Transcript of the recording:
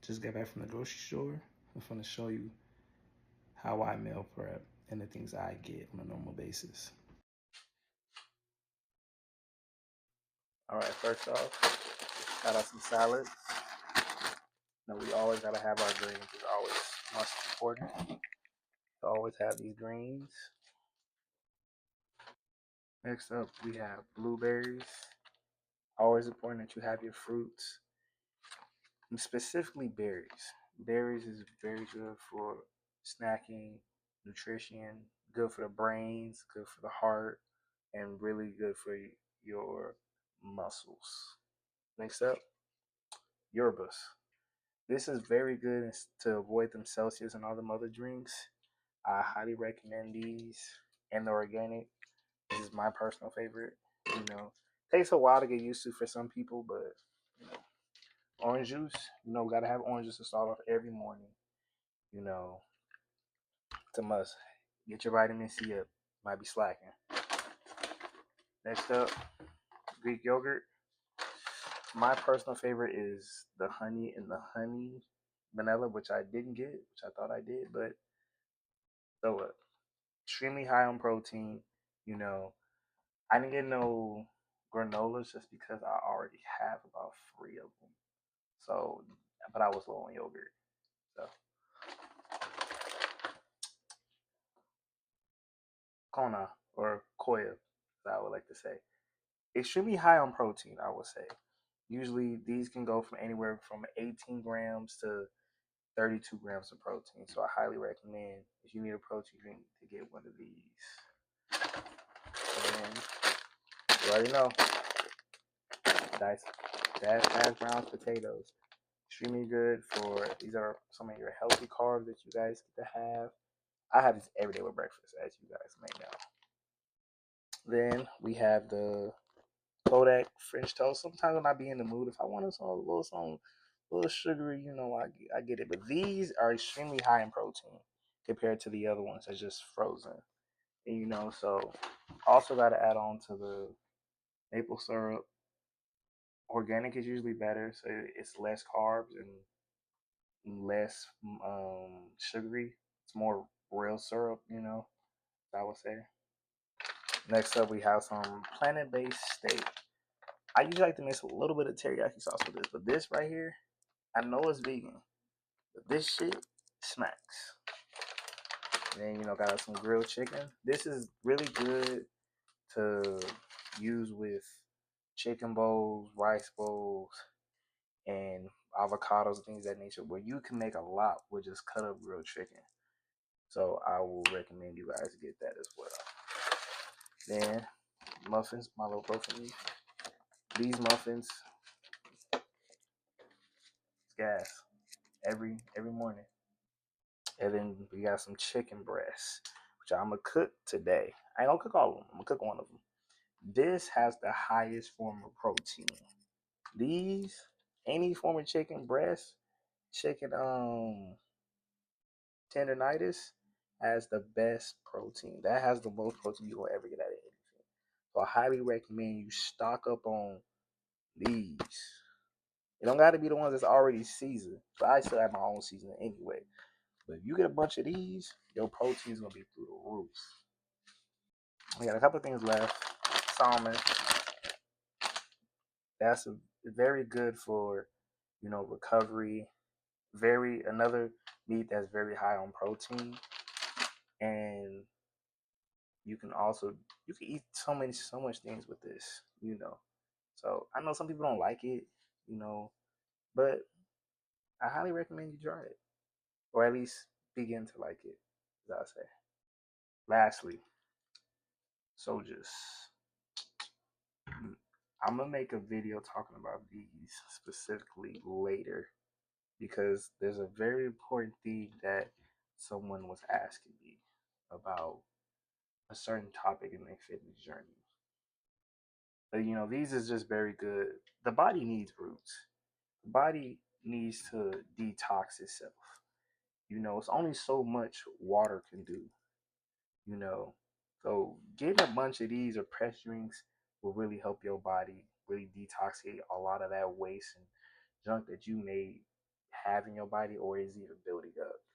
Just got back from the grocery store. I'm going to show you how I meal prep and the things I get on a normal basis. All right, first off, got us some salads. We always gotta have our greens. It's always most important to always have these greens. Next up, we have blueberries. Always important that you have your fruits, and specifically berries. Berries is very good for snacking, nutrition, good for the brains, good for the heart, and really good for your muscles. Next up, yerbas. This is very good to avoid them Celsius and all them other drinks. I highly recommend these and the organic. This is my personal favorite. Takes a while to get used to for some people, but you know, orange juice. Gotta have orange juice to start off every morning. You know, it's a must. Get your vitamin C up. Might be slacking. Next up, Greek yogurt. My personal favorite is the honey and the honey vanilla, which I didn't get, which I thought I did, but so what? Extremely high on protein. You know, I didn't get no granolas just because I already have about 3 of them. So, but I was low on yogurt. So, Kona or Koya, as I would like to say, extremely high on protein. I would say. Usually, these can go from anywhere from 18 grams to 32 grams of protein. So, I highly recommend if you need a protein drink to get one of these. And you already know, diced hash browns, potatoes. Extremely good for these are some of your healthy carbs that you guys get to have. I have this every day with breakfast, as you guys may know. Then we have the Kodak French toast. Sometimes when I be in the mood, if I want something a little sugary, I get it. But these are extremely high in protein compared to the other ones that's just frozen. And so also got to add on to the maple syrup. Organic is usually better, so it's less carbs and less sugary. It's more real syrup, I would say. Next up, we have some planet-based steak. I usually like to mix a little bit of teriyaki sauce with this, but this right here, I know it's vegan, but this shit smacks. And then got some grilled chicken. This is really good to use with chicken bowls, rice bowls, and avocados and things of that nature, where you can make a lot with just cut up grilled chicken. So I will recommend you guys get that as well. Then muffins, my little protein. These muffins, it's gas every morning. And then we got some chicken breasts, which I'm gonna cook today. I ain't gonna cook all of them. I'm gonna cook one of them. This has the highest form of protein. These, any form of chicken breast, chicken tendonitis has the best protein. That has the most protein you will ever get out of anything. So I highly recommend you stock up on these. It don't got to be the ones that's already seasoned. But I still have my own seasoning anyway. But if you get a bunch of these, your protein's gonna be through the roof. We got a couple of things left. Salmon. That's very good for, recovery. Another meat that's very high on protein, and you can eat so much things with this. So I know some people don't like it, but I highly recommend you try it, or at least begin to like it, as I say. Lastly, sojas. I'm gonna make a video talking about these specifically later because there's a very important thing that someone was asking me about a certain topic in their fitness journey. But these is just very good. The body needs roots. The body needs to detox itself. It's only so much water can do. you know. So getting a bunch of these or press drinks will really help your body really detoxify a lot of that waste and junk that you made have in your body, or is it even building up?